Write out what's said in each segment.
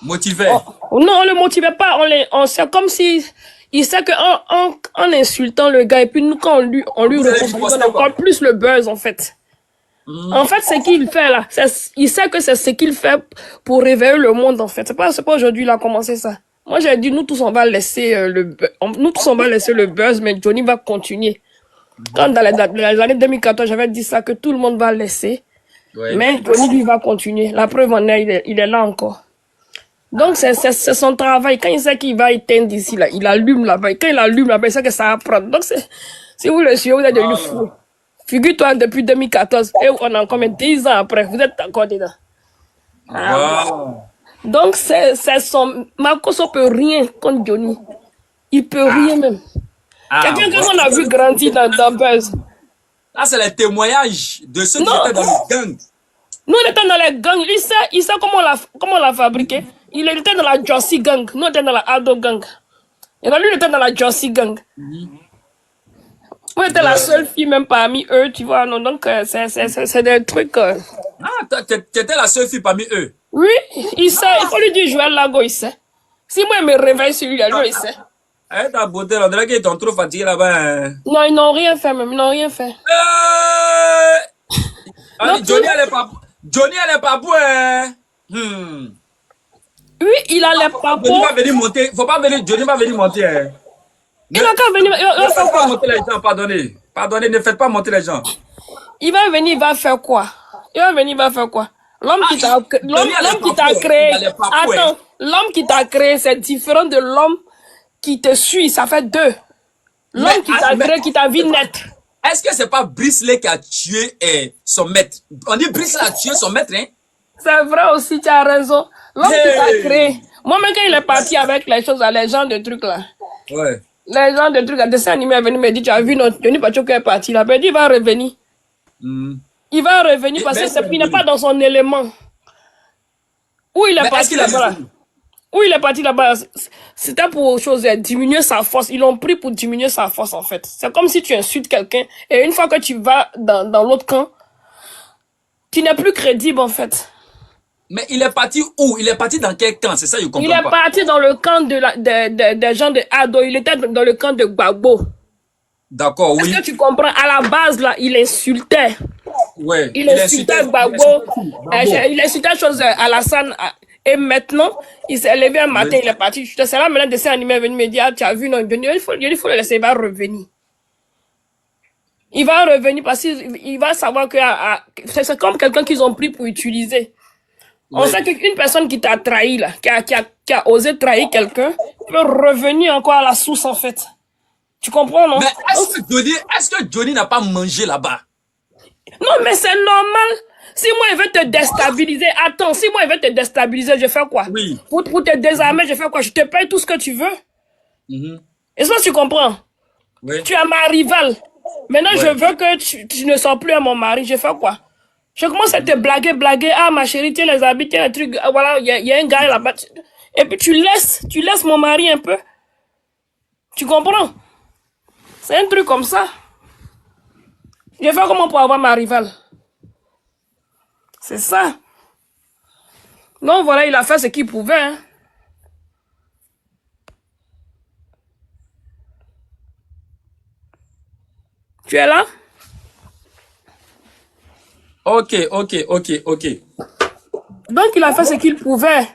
Motivé. Non, on le motivait pas. C'est comme si il sait en insultant le gars et puis nous quand on lui Vous allez répond, on riposter, donne encore quoi. plus le buzz en fait. En fait, ce qu'il fait là, il sait que c'est ce qu'il fait pour réveiller le monde en fait. C'est pas aujourd'hui il a commencé ça. Moi j'ai dit nous tous on va laisser nous tous on va laisser le buzz, mais Johnny va continuer. Quand dans les années 2014 j'avais dit ça que tout le monde va laisser, Ouais. mais Johnny lui va continuer. La preuve en est il est là encore. Donc c'est son travail. Quand il sait qu'il va éteindre ici là, il allume là-bas. Et quand il allume là-bas, il sait que ça va prendre. Donc si vous le suivez, vous êtes devenu fou. Figure-toi, depuis 2014, et on a combien 10 ans après, vous êtes encore dedans. Wow. Donc, c'est son... Marcos ne peut rien contre Johnny. Il peut rien même. Quelqu'un qu'on a vu grandir dans Buzz. Là, c'est les témoignages de ceux qui étaient dans le gang. Nous, on était dans les gangs. Il sait comment on l'a fabriqué. Il était dans la Jossy Gang. Nous, on était dans la Ado Gang. Et là, lui, il était dans la Jossy Gang. On était la seule fille même parmi eux, tu vois. Non, donc, c'est des trucs... Ah, t'étais la seule fille parmi eux. Oui, il sait. Il faut lui dire Joël Lago, il sait. Si moi, je me réveille sur lui, lui, il sait. Eh, ta beauté, on dirait qu'ils t'ont trop fatigué là-bas. Hein. Non, ils n'ont rien fait même. Ils n'ont rien fait. Johnny, elle est pas beau, hein. Oui, il a les papos. Johnny va venir monter. Faut pas venir, Johnny va venir monter, hein. Il a qu'à venir. Il va faire quoi? Monter les gens, pardonnez. Pardonnez, ne faites pas monter les gens. Il va venir, il va faire quoi? Il va venir, il va faire quoi? L'homme qui t'a créé. Attends, l'homme qui t'a créé, c'est différent de l'homme qui te suit. Ça fait deux. L'homme qui t'a créé, qui t'a vu naître. Est-ce que c'est pas Brisley qui a tué son maître? On dit Brisley a tué son maître, hein? C'est vrai aussi, tu as raison. L'homme qui t'a créé. Moi-même, quand il est parti avec les choses, les gens de trucs là. Ouais. Les gens de trucs, le dessin animé est venu me dire, tu as vu notre Johnny Pacho qui est parti là. Il va revenir. Il va revenir parce qu'il n'est pas dans son élément. Où il est parti là-bas? Où il est parti là-bas? C'était pour diminuer sa force. Ils l'ont pris pour diminuer sa force en fait. C'est comme si tu insultes quelqu'un et une fois que tu vas dans l'autre camp, tu n'es plus crédible en fait. Mais il est parti où? Il est parti dans quel camp? C'est ça, je comprends pas. Il est parti dans le camp des gens de Ado. Il était dans le camp de Gbagbo. D'accord, oui. Est-ce que tu comprends? À la base, là, il insultait. Ouais. Il insultait Gbagbo. Il insultait chose à Alassane. Et maintenant, il s'est levé un matin, il est parti. C'est là, maintenant, le dessin animé est venu me dire, ah, tu as vu, non, il faut le laisser, il va revenir. Il va revenir parce qu'il va savoir que c'est comme quelqu'un qu'ils ont pris pour utiliser. On sait qu'une personne qui t'a trahi, là, qui a osé trahir quelqu'un, peut revenir encore à la source, en fait. Tu comprends, non? Mais est-ce que Johnny n'a pas mangé là-bas? Non, mais c'est normal. Si moi, il veut te déstabiliser, attends, si moi, il veut te déstabiliser, je fais quoi? Oui. Pour te désarmer, je fais quoi? Je te paye tout ce que tu veux. Est-ce que tu comprends? Oui. Tu es ma rivale. Maintenant, je veux que tu ne sois plus à mon mari. Je fais quoi? Je commence à te blaguer. Ah, ma chérie, tiens les habits, tiens les trucs. Voilà, il y a un gars là-bas. Et puis tu laisses mon mari un peu. Tu comprends? C'est un truc comme ça. Je fais comment pour avoir ma rivale? C'est ça. Non, voilà, il a fait ce qu'il pouvait. Hein. Tu es là? Ok. Donc, il a fait ce qu'il pouvait.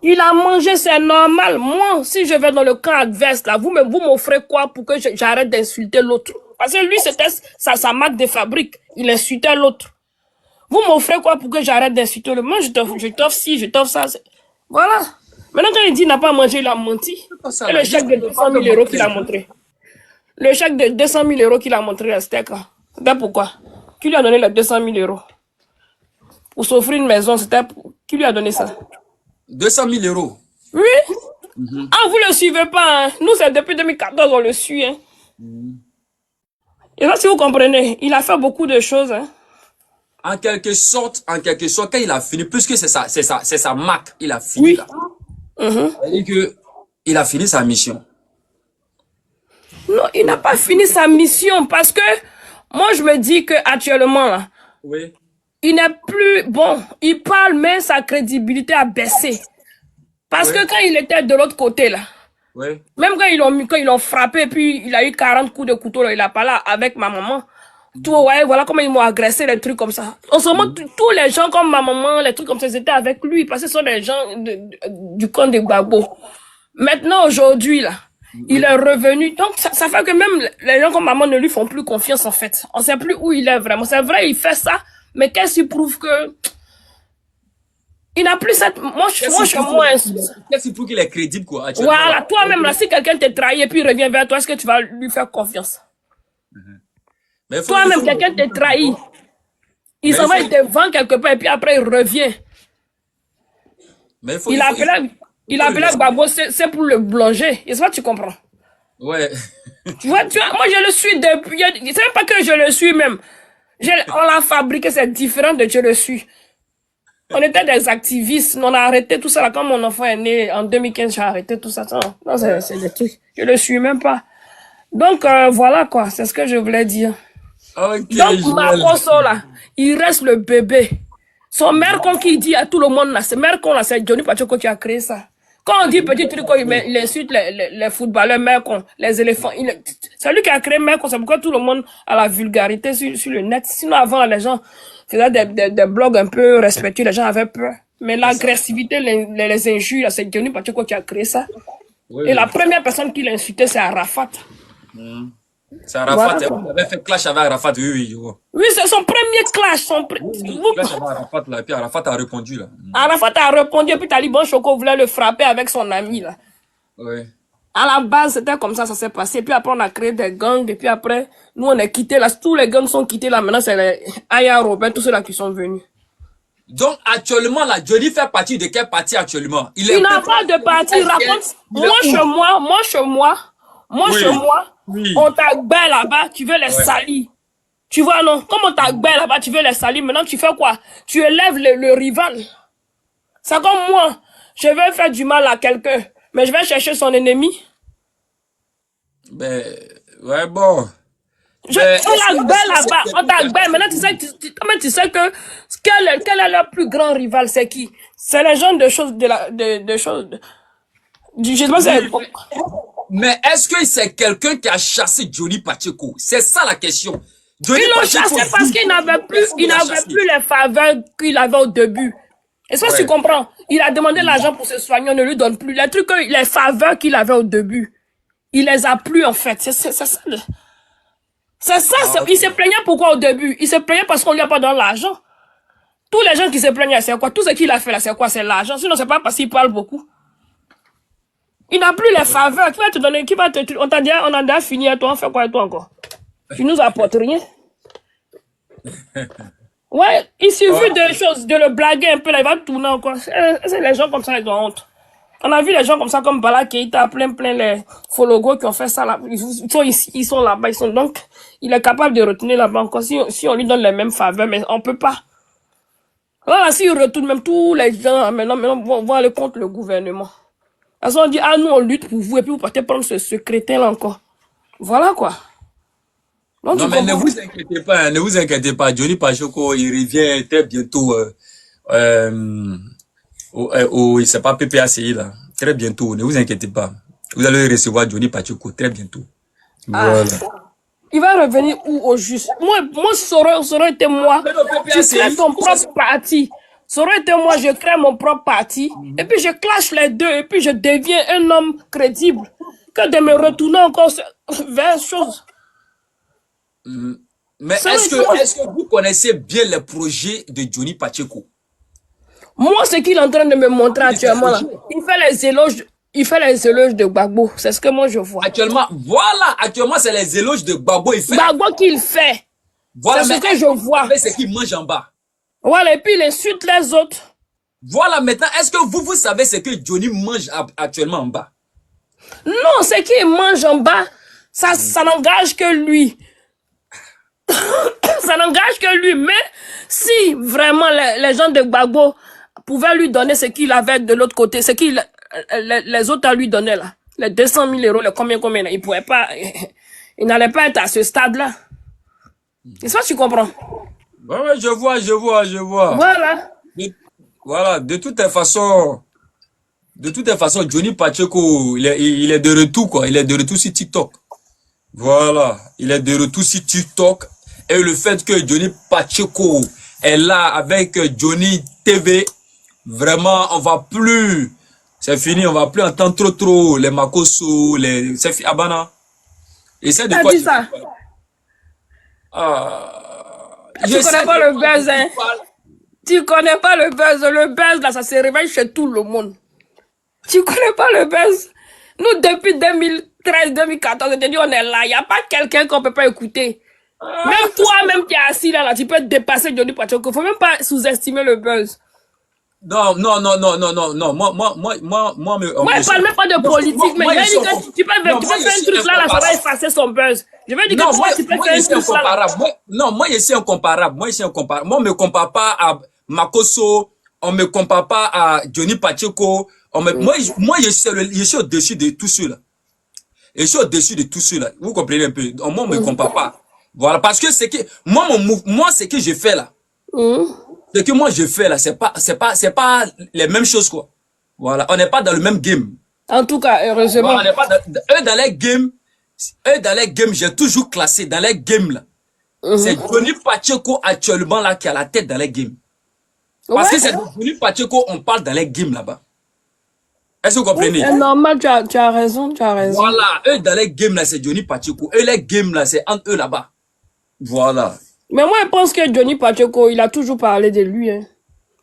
Il a mangé, c'est normal. Moi, si je vais dans le camp adverse, là, vous m'offrez quoi pour que j'arrête d'insulter l'autre? Parce que lui, c'était sa marque de fabrique. Il insultait l'autre. Vous m'offrez quoi pour que j'arrête d'insulter l'autre? Moi, je t'offre ci, je t'offre ça. Voilà. Maintenant, quand il dit qu'il n'a pas mangé, il a menti. Et le chèque de 200 000 euros qu'il a montré. Le chèque de 200 000 euros qu'il a montré, c'était quoi? C'était pourquoi? Qui lui a donné les 200 000 euros? Pour s'offrir une maison, c'était... Qui lui a donné ça? 200 000 euros. Oui. Ah, vous le suivez pas, hein? Nous, c'est depuis 2014, on le suit, hein? Et là, si vous comprenez, il a fait beaucoup de choses, hein? En quelque sorte, quand il a fini, puisque c'est sa marque, il a fini là. C'est-à-dire que il a fini sa mission. Non, il n'a pas fini sa mission parce que moi, je me dis que actuellement là, oui. il n'est plus bon. Il parle, mais sa crédibilité a baissé. Parce que quand il était de l'autre côté, là, même quand ils l'ont frappé, puis il a eu 40 coups de couteau, là, il a parlé avec ma maman. Tout, ouais, voilà comment ils m'ont agressé, les trucs comme ça. En ce moment, tous les gens comme ma maman, les trucs comme ça, ils étaient avec lui, parce que ce sont des gens du camp de Gbagbo. Maintenant, aujourd'hui, là, il est revenu. Donc, ça fait que même les gens comme maman ne lui font plus confiance, en fait. On sait plus où il est vraiment. C'est vrai, il fait ça, mais qu'est-ce qui prouve que il n'a plus cette... Moi, je suis moins... Qu'est-ce qui prouve qu'il est crédible, quoi? Voilà, toi-même, là, si quelqu'un te trahit et puis revient vers toi, est-ce que tu vas lui faire confiance? Toi-même, quelqu'un te trahit. Il s'en va, il te vend quelque part et puis après, il revient. Il appelait Gbagbo, c'est pour le blonger. Est-ce que tu comprends? Ouais. Tu vois, moi, je le suis depuis... C'est même pas que je le suis même. On l'a fabriqué, c'est différent de je le suis. On était des activistes, on a arrêté tout ça là. Quand mon enfant est né en 2015, j'ai arrêté tout ça. Non, c'est des trucs. Je le suis même pas. Donc, voilà quoi, c'est ce que je voulais dire. Okay, donc, Makosso là, il reste le bébé. Son mère con qui dit à tout le monde là, c'est mère con là, c'est Johnny Pachoko qui a créé ça. Quand on dit petit truc, il insulte les footballeurs, mère con, les éléphants. C'est lui qui a créé mère con, c'est pourquoi tout le monde a la vulgarité sur le net. Sinon avant, les gens faisaient des blogs un peu respectueux, les gens avaient peur. Mais l'agressivité, les injures, c'est Johnny Pachoko qui a créé ça. Et la première personne qui l'a insulté, c'est Arafat. C'est Arafat, vous avez fait clash avec Arafat, oui. Oui, c'est son premier clash. Clash avec Arafat, là, et puis Arafat a répondu, là. Arafat a répondu, et puis Taliban Choco voulait le frapper avec son ami, là. Oui. À la base, c'était comme ça s'est passé. Puis après, on a créé des gangs, et puis après, nous, on est quitté, là. Tous les gangs sont quittés, là. Maintenant, c'est les Aya Robert, tous ceux-là qui sont venus. Donc, actuellement, là, Johnny fait partie de quel parti actuellement? Il n'a pas de parti, raconte. Moi, chez moi, on t'a gbé là-bas, tu veux les salir. Tu vois, non? Comme on t'a gbé là-bas, tu veux les salir. Maintenant, tu fais quoi? Tu élèves le rival. C'est comme moi. Je vais faire du mal à quelqu'un, mais je vais chercher son ennemi. Ben, ouais, bon. On t'a gbé là-bas, on t'a gbé. Maintenant, tu sais que quel est leur plus grand rival? C'est qui? C'est les gens de choses, je sais pas, c'est... Mais est-ce que c'est quelqu'un qui a chassé Johnny Pacheco? C'est ça la question. Ils l'ont chassé parce qu'il n'avait plus les faveurs qu'il avait au début. Est-ce que tu comprends? Il a demandé l'argent pour se soigner, on ne lui donne plus. Les faveurs qu'il avait au début, il les a plus en fait. C'est ça. C'est ça. Il se plaignait pourquoi au début? Il se plaignait parce qu'on lui a pas donné l'argent. Tous les gens qui se plaignent, c'est quoi? Tout ce qu'il a fait là, c'est quoi? C'est l'argent. Sinon, c'est pas parce qu'il parle beaucoup. Il n'a plus les faveurs. Qui va te donner? On a déjà fini à toi. On fait quoi à toi encore? Tu nous apportes rien. Ouais, il suffit de le blaguer un peu, là, il va tourner encore. C'est les gens comme ça, ils ont honte. On a vu les gens comme ça, comme Bala Keïta, plein les Fologos qui ont fait ça là. Ils sont là-bas, donc, il est capable de retenir là-bas encore si on lui donne les mêmes faveurs, mais on peut pas. Là, s'il retourne, même tous les gens, maintenant, vont aller contre le gouvernement. Parce qu'on dit, nous, on lutte pour vous, et puis vous partez prendre ce crétin-là encore. Voilà, quoi. Donc, non, mais ne vous inquiétez pas, Johnny Pacheco, il revient très bientôt, il sait pas, PPACI, là. Très bientôt, ne vous inquiétez pas. Vous allez recevoir Johnny Pacheco très bientôt. Voilà. Il va revenir où au juste? Moi, ça aurait été moi. Tu crées ton propre parti. Ça aurait été moi, je crée mon propre parti. Et puis je clash les deux. Et puis je deviens un homme crédible. Que de me retourner encore vers chose. Mais est-ce que vous connaissez bien les projets de Johnny Pacheco? Moi, ce qu'il est en train de me montrer actuellement, là, il fait les éloges de Gbagbo. C'est ce que moi je vois. Actuellement, c'est les éloges de Gbagbo. Gbagbo qu'il fait. Voilà, c'est ce que je vois. C'est qu'il mange en bas. Voilà, et puis il insulte les autres. Voilà, maintenant, est-ce que vous savez ce que Johnny mange actuellement en bas? Non, ce qu'il mange en bas, ça n'engage que lui. Ça n'engage que lui. Mais si vraiment les gens de Gbagbo pouvaient lui donner ce qu'il avait de l'autre côté, ce qu'il les autres à lui donner là, les 200 000 euros, les combien, là, il pouvait pas, il n'allait pas être à ce stade-là. Est-ce que tu comprends? Ouais, je vois. Voilà. Voilà, de toutes les façons, De toute façon, Johnny Pacheco, il est de retour, quoi. Il est de retour sur TikTok. Voilà. Il est de retour sur TikTok. Et le fait que Johnny Pacheco est là avec Johnny TV, vraiment, on va plus. C'est fini, on va plus entendre trop les Makoso, les. C'est fini, Abana. Essaie de quoi dit ça. Tu connais pas le buzz, hein? Tu connais pas le buzz. Le buzz, là, ça se réveille chez tout le monde. Tu connais pas le buzz? Nous, depuis 2013, 2014, on on est là. Il n'y a pas quelqu'un qu'on peut pas écouter. Même toi, même qui es assis là, tu peux dépasser Johnny Pacheco. Faut même pas sous-estimer le buzz. Non. Moi, je parle même pas de politique, mais je veux dire que tu peux faire un truc là, ça va effacer son buzz. Je veux dire que toi, tu peux faire un truc là. Non, moi, je suis incomparable. Moi, on me compare pas à Makoso, on me compare pas à Johnny Pacheco. Moi, je suis au-dessus de tout cela. Je suis au-dessus de tout cela. Vous comprenez un peu? Moi, on me compare pas. Voilà, parce que c'est que, moi, ce que je fais là, ce que moi je fais là, c'est pas les mêmes choses, quoi. Voilà, on n'est pas dans le même game. En tout cas, heureusement. Voilà, on n'est pas dans dans les games, j'ai toujours classé dans les games là. C'est Johnny Pacheco actuellement là qui a la tête dans les games. Parce que c'est Johnny Pacheco, on parle dans les games là-bas. Est-ce que vous comprenez? C'est normal, tu as raison. Voilà, eux dans les games là, c'est Johnny Pacheco. Eux les games là, c'est entre eux là-bas. Voilà. Mais moi, je pense que Johnny Pacheco, il a toujours parlé de lui. Hein.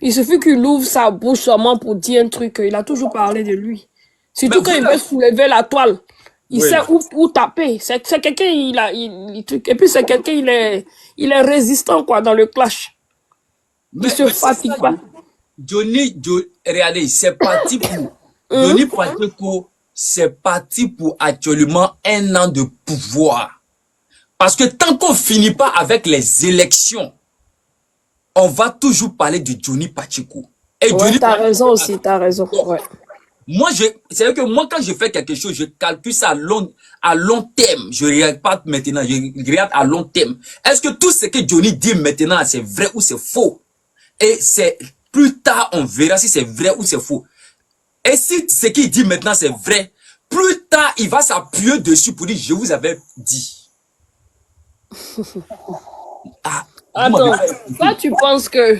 Il suffit qu'il ouvre sa bouche seulement pour dire un truc. Il a toujours parlé de lui. Surtout quand il veut soulever la toile. Il sait où taper. C'est quelqu'un, et puis c'est quelqu'un, il est résistant, quoi, dans le clash. Il se fatigue pas. Regardez, c'est parti pour... Johnny Pacheco, c'est parti pour actuellement 1 an de pouvoir. Parce que tant qu'on finit pas avec les élections, on va toujours parler de Johnny Pacheco. Et ouais, t'as raison aussi, t'as raison. Ouais. Moi, c'est vrai que moi, quand je fais quelque chose, je calcule ça à long terme. Je regarde pas maintenant, je regarde à long terme. Est-ce que tout ce que Johnny dit maintenant, c'est vrai ou c'est faux? Et c'est plus tard, on verra si c'est vrai ou c'est faux. Et si ce qu'il dit maintenant, c'est vrai, plus tard, il va s'appuyer dessus pour dire, je vous avais dit. Attends, toi tu penses que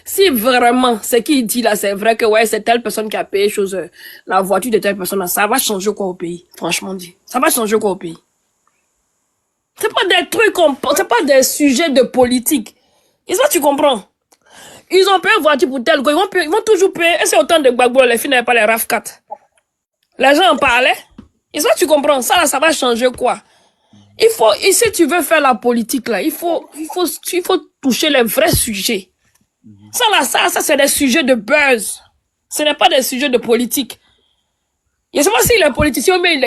si vraiment ce qu'il dit là c'est vrai que ouais c'est telle personne qui a payé chose, la voiture de telle personne là, ça va changer quoi au pays? Franchement dit, ça va changer quoi au pays? C'est pas des trucs c'est pas des sujets de politique. Et ça tu comprends? Ils ont payé une voiture pour tel quoi, ils vont toujours payer. Et c'est autant de Gbagbo, les filles n'avaient pas les RAV4. Les gens en parlaient. Et ça tu comprends? Ça là ça va changer quoi? Il faut, et si tu veux faire la politique là, il faut toucher les vrais sujets. Ça là, ça c'est des sujets de buzz. Ce n'est pas des sujets de politique. Je sais pas s'il est politicien, mais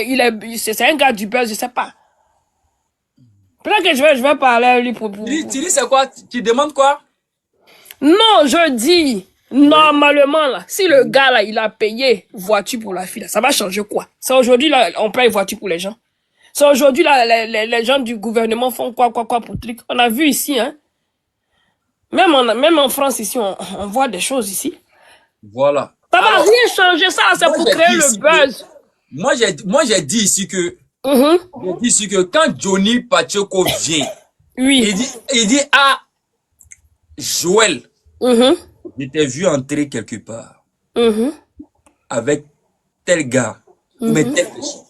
c'est un gars du buzz, je sais pas. Peut-être que je vais parler à lui pour... Tu dis c'est quoi? Tu demandes quoi? Non, je dis, normalement là, si le gars là, il a payé voiture pour la fille là, ça va changer quoi? C'est aujourd'hui là, on paye voiture pour les gens. C'est aujourd'hui, les gens du gouvernement font quoi pour truc. On a vu ici, hein. Même en France, ici, on voit des choses ici. Voilà. Ça va rien changer, ça, c'est pour créer le buzz. Moi, j'ai dit ici que, quand Johnny Pacheco vient, il dit, ah, Joël, je t'ai vu entrer quelque part, avec tel gars, mais telle personne.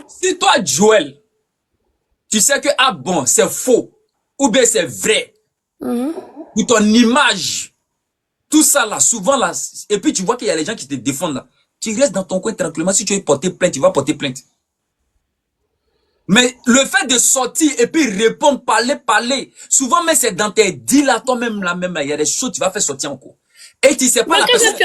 Si toi, Joël, tu sais que, ah bon, c'est faux, ou bien c'est vrai, pour ton image, tout ça là, souvent là, et puis tu vois qu'il y a les gens qui te défendent là, tu restes dans ton coin tranquillement, si tu veux porter plainte, tu vas porter plainte. Mais le fait de sortir et puis répondre, parler, souvent mais c'est dans tes dits là, toi-même là, il y a des choses que tu vas faire sortir encore. Et tu sais pas mais la personne...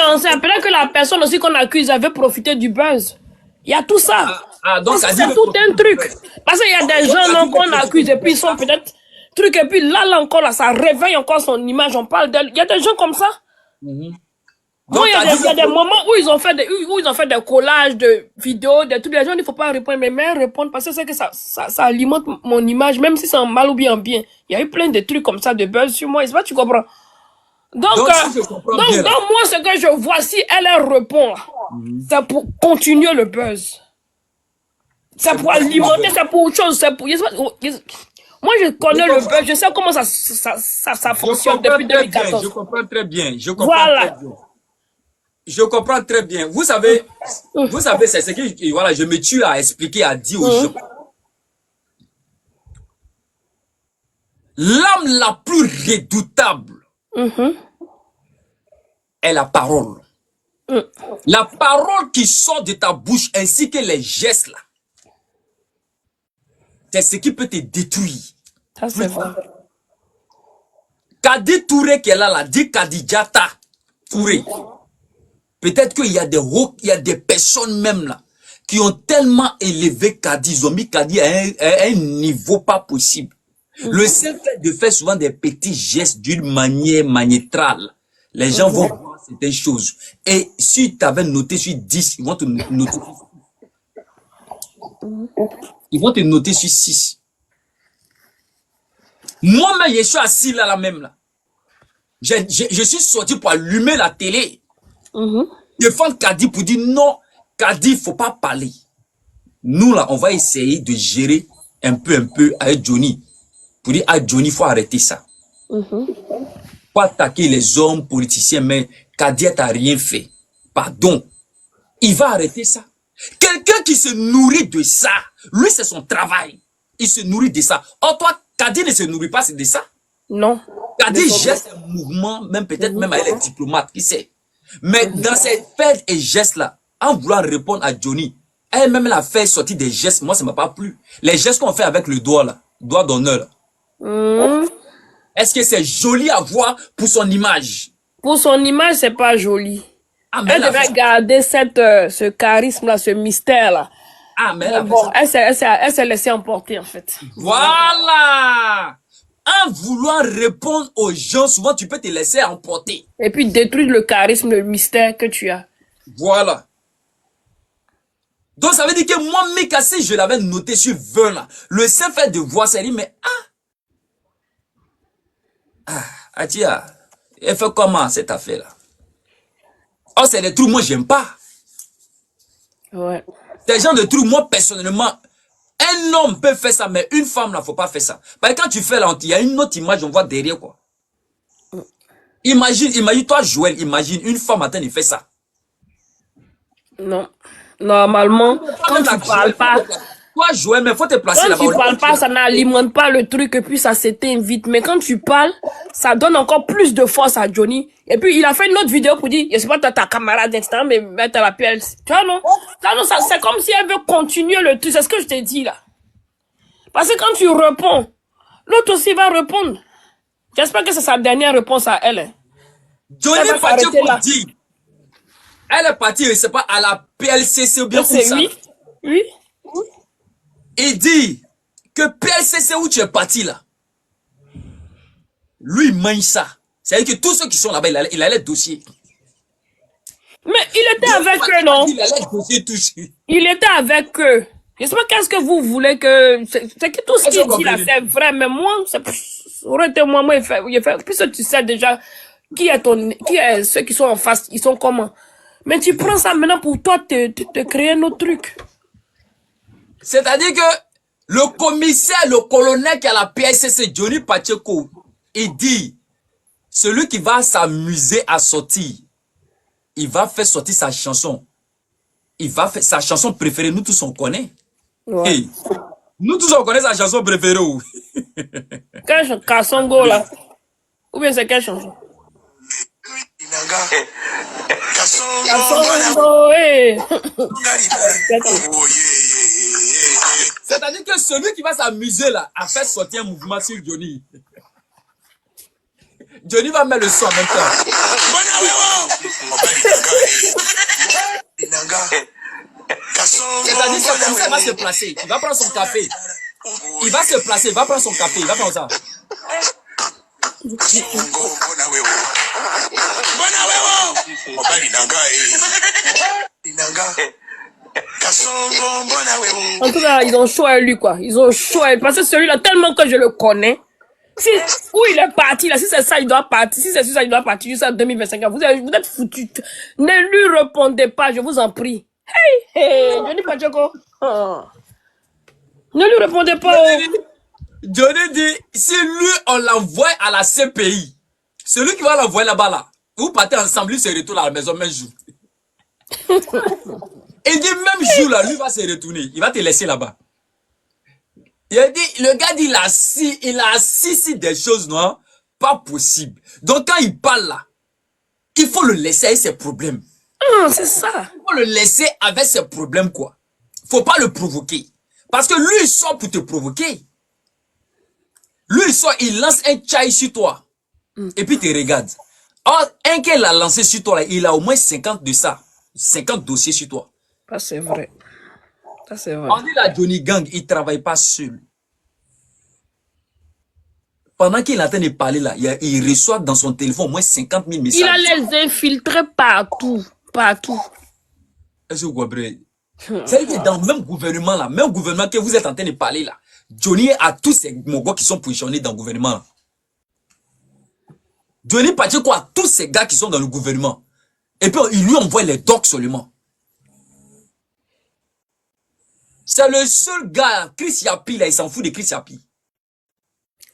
peut-être que la personne aussi qu'on accuse avait profité du buzz. Il y a tout ça. Donc c'est tout un truc. Parce qu'il y a des gens qu'on accuse et puis ils sont peut-être trucs et puis là encore là, ça réveille encore son image. On parle d'elle. Il y a des gens comme ça. Donc, il y a des moments où ils ont fait des collages de vidéos, des trucs. Les gens, il ne faut pas répondre, mais répondre parce que c'est que ça alimente mon image, même si c'est en mal ou bien en bien. Il y a eu plein de trucs comme ça, de buzz sur moi. Et c'est pas, tu comprends? Donc moi, ce que je vois, si elle répond, C'est pour continuer le buzz. C'est pour alimenter, c'est pour autre chose. Pour... Moi, je connais le buzz, je sais comment ça fonctionne depuis 2014. Je comprends très bien. Je comprends très bien. Je comprends très bien. Vous savez, c'est ce que voilà, je me tue à expliquer, à dire aux gens. L'âme la plus redoutable est la parole. La parole qui sort de ta bouche ainsi que les gestes là, c'est ce qui peut te détruire. Ça, c'est vrai. Kadi Touré qui est là, dit Kadijata Touré. Peut-être qu'il y a des personnes même là qui ont tellement élevé Kadi, ils ont mis Kadi à un niveau pas possible. Le seul fait de faire souvent des petits gestes d'une manière magnétrale, les gens vont voir certaines choses. Et si tu avais noté sur 10, ils vont te noter. Ils vont te noter sur 6. Moi-même, je suis assis là même là. Je suis sorti pour allumer la télé. Défendre Kadi pour dire non, Kadi, il ne faut pas parler. Nous là, on va essayer de gérer un peu avec Johnny. Pour dire à Johnny, il faut arrêter ça. Pas attaquer les hommes politiciens, mais Kadi n'a rien fait. Pardon. Il va arrêter ça. Quelqu'un qui se nourrit de ça, lui c'est son travail. Il se nourrit de ça. Or toi, Kadi ne se nourrit pas de ça. Non. Kadi geste un mouvement, même peut-être même avec les diplomates, qui sait. Mais dans ces faits et gestes-là, en voulant répondre à Johnny, elle-même elle a fait sortir des gestes, moi ça ne m'a pas plu. Les gestes qu'on fait avec le doigt là, doigt d'honneur là. Est-ce que c'est joli à voir pour son image? Pour son image, c'est pas joli. Elle devrait garder ce charisme-là, ce mystère-là. Mais bon, elle s'est laissée emporter, en fait. Voilà! En voulant répondre aux gens, souvent, tu peux te laisser emporter. Et puis détruire le charisme, le mystère que tu as. Voilà. Donc, ça veut dire que moi, Mekassi, je l'avais noté sur 20, là. Le seul fait de voir ça, il dit, mais Atia, elle fait comment cette affaire-là? Oh, c'est des trucs, moi, j'aime pas. Ouais. Des gens de trucs, moi, personnellement, un homme peut faire ça, mais une femme, là, faut pas faire ça. Parce que quand tu fais là, il y a une autre image, on voit derrière, quoi. Imagine toi, Joël, imagine une femme en train de faire ça. Non. Normalement, quand tu parles pas... Toi, Joël, mais faut te placer là-bas. Quand tu parles pas, ça n'alimente pas le truc et puis ça s'éteint vite. Mais quand tu parles, ça donne encore plus de force à Johnny. Et puis, il a fait une autre vidéo pour dire, je sais pas, ta camarade d'Instagram, mais t'as la PLC. Tu vois, non? C'est comme si elle veut continuer le truc. C'est ce que je t'ai dit, là. Parce que quand tu réponds, l'autre aussi va répondre. J'espère que c'est sa dernière réponse à elle. Johnny Pacheco dit, elle est partie, je sais pas, à la PLCC ou bien où ça. Oui. Il dit que PLCC où tu es parti là, lui il mange ça. C'est-à-dire que tous ceux qui sont là-bas, il a les dossiers. Mais il était avec eux, non? Il a les dossiers touchés. Il était avec eux. Je sais pas qu'est-ce que vous voulez que... C'est que tout ce qu'il dit là, c'est vrai. Mais moi, ça aurait été moi, il fait... Puisque tu sais déjà qui est ceux qui sont en face, ils sont comment. Mais tu prends ça maintenant pour toi te créer un autre truc. C'est-à-dire que le commissaire, le colonel qui a la PSC, Johnny Pacheco, il dit, celui qui va s'amuser à sortir, il va faire sortir sa chanson. Il va faire sa chanson préférée, nous tous on connaît. Ouais. Hey, nous tous on connaît sa chanson préférée. Quelle Kassongo là? Ou bien c'est quelle chanson? Kassongo, hey. C'est-à-dire que celui qui va s'amuser là, à faire sortir un mouvement sur Johnny. Johnny va mettre le son en même temps. C'est-à-dire que comme ça, il va se placer. Il va prendre son café. Il va se placer, il va prendre son café. Il va faire ça. En tout cas, ils ont chaud à lui, quoi. Ils ont chaud à lui. Parce que celui-là, tellement que je le connais, Si, où il est parti, là, si c'est ça, il doit partir. Si c'est ça, il doit partir jusqu'en 2025. Vous êtes foutus. Ne lui répondez pas, je vous en prie. Hey, Johnny Pacheco. Oh. Ne lui répondez pas. Johnny dit, si lui, on l'envoie à la CPI, celui qui va l'envoyer là-bas, là, vous partez ensemble, lui se retourne à la maison même jour. Il dit, même jour, là, lui va se retourner. Il va te laisser là-bas. Il dit, le gars dit, il a assis des choses, non? Pas possible. Donc, quand il parle là, il faut le laisser avec ses problèmes. C'est ça. Il faut le laisser avec ses problèmes, quoi. Faut pas le provoquer. Parce que lui, il sort pour te provoquer. Lui, il sort, il lance un chai sur toi. Et puis, il te regarde. Or, un qu'il a lancé sur toi, là, il a au moins 50 de ça. 50 dossiers sur toi. Ça, c'est vrai. Ça, c'est vrai. On dit la Johnny Gang, il travaille pas seul. Pendant qu'il est en train de parler là, il reçoit dans son téléphone au moins 50 000 messages. Il a les infiltrés partout. Partout. Est-ce que vous comprenez? C'est-à-dire que dans le même gouvernement là, même gouvernement que vous êtes en train de parler là, Johnny a tous ces mongols qui sont positionnés dans le gouvernement. Johnny Pacheco a tous ces gars qui sont dans le gouvernement. Et puis il lui envoie les docs seulement. C'est le seul gars, Chris Yapi là, il s'en fout de Chris Yapi.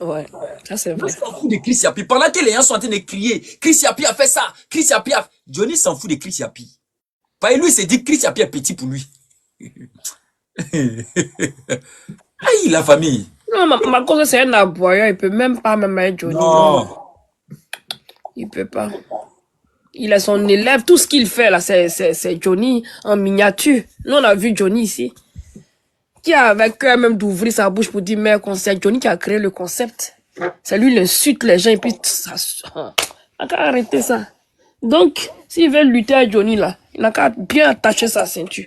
Ouais, ça c'est vrai. Il s'en fout de Chris Yapi. Pendant que les gens sont en train de crier, Chris Yapi a fait ça, Chris Yapi a... Johnny s'en fout de Chris Yapi. Parce que lui, il s'est dit Chris Yapi est petit pour lui. Aïe, la famille. Non, ma cause, c'est un aboyeur. Il peut même pas même être Johnny. Non. Il peut pas. Il a son élève. Tout ce qu'il fait, là, c'est Johnny en miniature. Nous, on a vu Johnny ici. Qui a avec cœur même d'ouvrir sa bouche pour dire meilleur concept. Johnny qui a créé le concept. C'est lui, il insulte les gens et puis ça. Il n'a qu'à arrêter ça. Donc, s'il veut lutter à Johnny, là, il n'a qu'à bien attacher sa ceinture.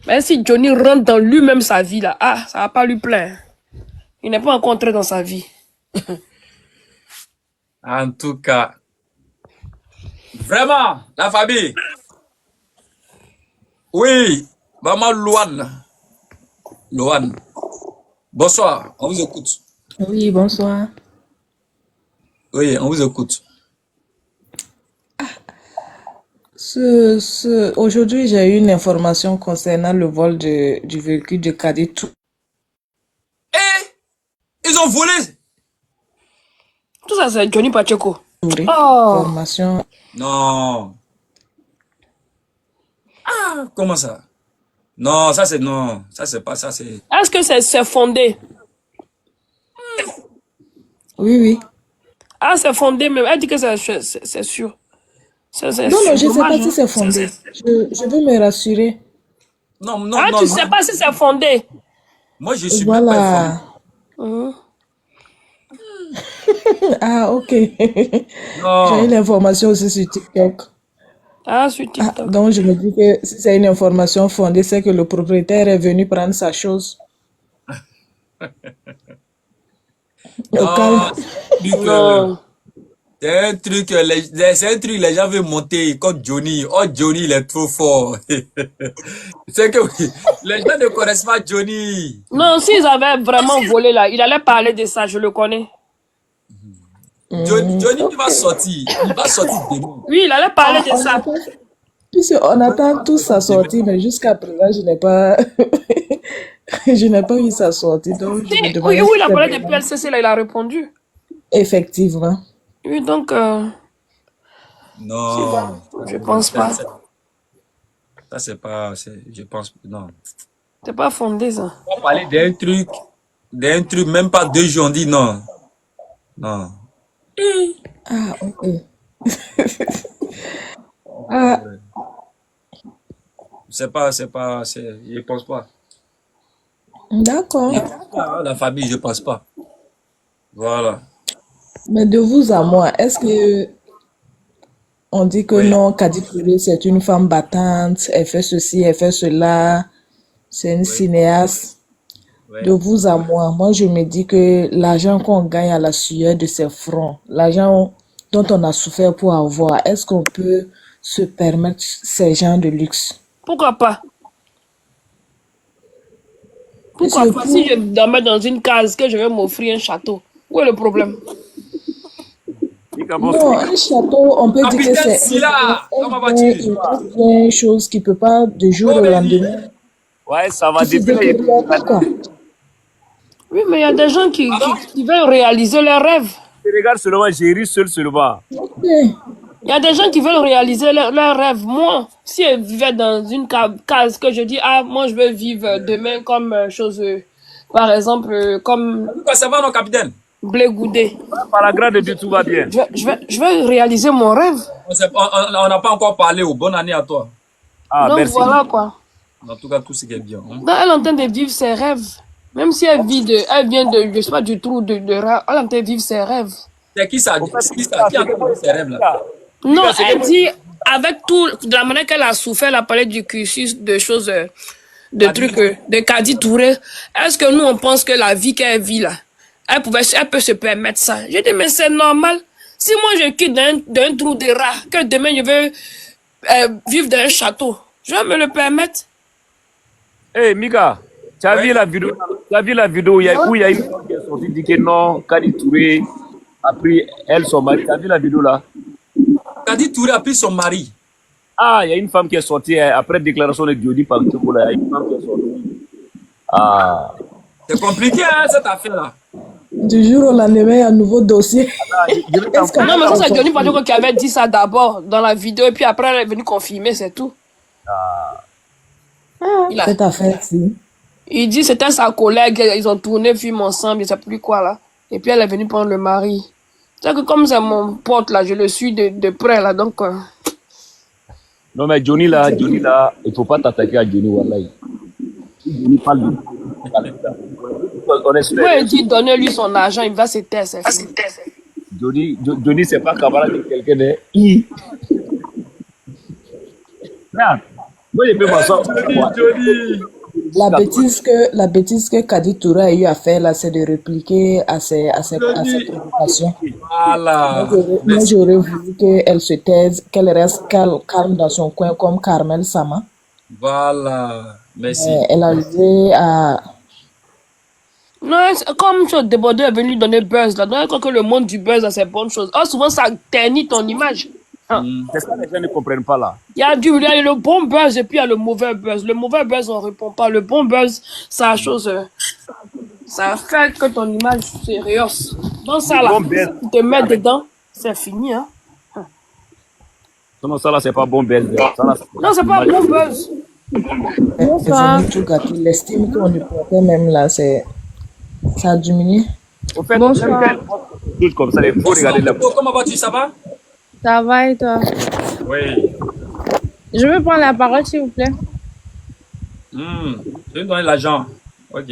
Mais si Johnny rentre dans lui-même sa vie, là, ça va pas lui plaire. Il n'est pas rencontré dans sa vie. En tout cas, vraiment, la famille. Oui, maman Louane. Louane. Bonsoir, on vous écoute. Oui, bonsoir. Oui, on vous écoute. Aujourd'hui, j'ai eu une information concernant le vol du véhicule de Kadit. Ils ont volé. Tout ça, c'est Johnny Pacheco. Information. Non. Ah, comment ça? Non, ça c'est non. Ça c'est pas ça, c'est... Est-ce que c'est fondé? Oui, oui. Ah, c'est fondé, mais elle dit que c'est sûr. Non, je ne sais pas si c'est fondé. Je veux me rassurer. Non, non, ah, non. tu ne sais pas si c'est fondé. Moi, je suis même pas informé. Ah, ok. Non. J'ai eu l'information aussi sur TikTok. Ah, sur TikTok. Donc, je me dis que si c'est une information fondée, c'est que le propriétaire est venu prendre sa chose. Non, Non. c'est un truc, les gens veulent monter comme Johnny. Oh, Johnny, il est trop fort. C'est que les gens ne connaissent pas Johnny. Non, s'ils avaient vraiment volé là, il allait parler de ça, je le connais. Johnny qui va sortir. Il va sortir demain. Oui, il allait parler de ça. On attend tous sa sortie, mais jusqu'à présent, je n'ai pas... je n'ai pas eu sa sortie. Donc je me demandais Oui, si il a c'est parlé de vraiment- PLCC, là, il a répondu. Effectivement. Oui, donc, Non. je pense pas. Ça, c'est pas... Je pense... Non. C'est pas fondé, ça. On va parler d'un truc, même pas 2 jours, on dit non. Non. Ah, ok. Ah, Je pense pas. d'accord. Ah, la famille, je pense pas. Voilà. Mais de vous à moi, est-ce que on dit que Oui. non, Kadi Touré, c'est une femme battante, elle fait ceci, elle fait cela, c'est une cinéaste. Oui. De vous à moi, je me dis que l'argent qu'on gagne à la sueur de ses fronts, l'argent dont on a souffert pour avoir, est-ce qu'on peut se permettre ces genres de luxe? Pourquoi pas? Pourquoi pas? Si je dormais dans une case, que je vais m'offrir un château, où est le problème? Non, un château, on peut dire que c'est une chose qui ne peut pas de jour au lendemain. Ouais, ça va dépendre. Oui, mais il y a des gens qui veulent réaliser leurs rêves. Regarde seulement, j'ai ri seul seulement. Il y a des gens qui veulent réaliser leurs rêves. Moi, si je vivais dans une case que je dis, ah, moi je veux vivre demain comme chose, par exemple, comme... Ça va, non, capitaine? Blé Goudé. Par la grâce de Dieu, tout va bien. Je vais réaliser mon rêve. On n'a pas encore parlé. Bonne année à toi. Ah, donc merci. voilà quoi. En tout cas, tout ce qui est bien. Hein? Donc, elle est en train de vivre ses rêves. Même si elle vient de, je sais pas, du trou de rêve, elle est en train de vivre ses rêves. C'est qui ça? Qui est en train de vivre ses rêves là? Non, elle dit, avec tout, de la manière qu'elle a souffert, elle a parlé du cursus, de choses, de trucs, de Kadi Touré. Est-ce que nous, on pense que la vie qu'elle vit là, elle peut se permettre ça? Je dis, mais c'est normal. Si moi je quitte d'un trou de rat, que demain je veux vivre dans un château, je vais me le permettre. Hey, Mika, tu as vu la vidéo où il y a une femme qui est sortie dit que non, Kadi Touré a pris elle, son mari. Tu as vu la vidéo là? Kadi Touré a pris son mari. Ah, il y a une femme qui est sortie après déclaration de Diodi par Chocolat. Il y a une femme qui est sortie. Ah. C'est compliqué, hein, cette affaire-là. Du jour au lendemain, il y a un nouveau dossier. Non, mais ça, c'est Johnny Pacheco qui avait dit ça d'abord dans la vidéo, et puis après, elle est venue confirmer, c'est tout. Cette affaire-ci. Il dit c'était sa collègue, ils ont tourné film ensemble, je sais plus quoi là. Et puis elle est venue prendre le mari. C'est que comme c'est mon pote là, je le suis de près là, donc... Non mais Johnny là, il faut pas t'attaquer à Johnny, wallahi. Johnny parle. Moi, il dit donnez-lui son argent, il va se taire. Johnny c'est pas camarade de quelqu'un de... Regarde, moi je peux m'asseoir. Johnny. La bêtise que Kadi Touré a eu à faire là, c'est de répliquer à ses provocations. Voilà. Moi, j'aurais voulu qu'elle se taise, qu'elle reste calme dans son coin comme Carmel Sama. Voilà. Merci. Elle a joué à... Non, comme chose débordée est venu lui donner buzz là. Donc, je crois que le monde du buzz a ses bonnes choses. Oh, souvent, ça ternit ton image. C'est ça que les gens ne comprennent pas là. Il y a le bon buzz et puis il y a le mauvais buzz. Le mauvais buzz, on répond pas. Le bon buzz, ça chose, ça fait que ton image se rehausse. Donc ça là, tu te mets dedans, c'est fini, hein. Non, ça là, c'est pas bon buzz. Non, c'est pas bon buzz. L'estime qu'on lui portait même là, ça a diminué. Au fait, comme ça, il faut regarder la... Comment vas-tu, ça va? Ça va et toi? Oui. Je veux prendre la parole, s'il vous plaît. Tu veux nous donner l'argent? Ok.